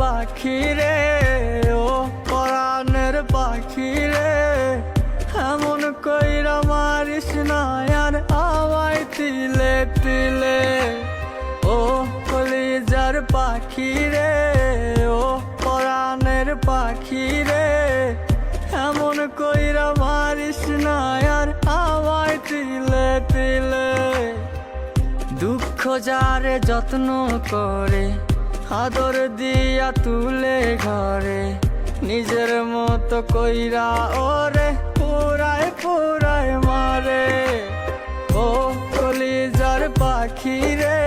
পাখি রে, ও পরাণের পাখি রে, এমন কইরা মারিস না আর আমায় তিলে তিলে। ও কলিজার পাখি রে, ও পরাণের পাখি রে, এমন কইরা মারিস না আর আমায় তিলে তিলে। দুঃখ যারে যত্ন করে, আদর দিয়া তুলে ঘরে, নিজের মতো কইরা ওরে পুরায় পুরায় মারে। ও কলিজার পাখি রে,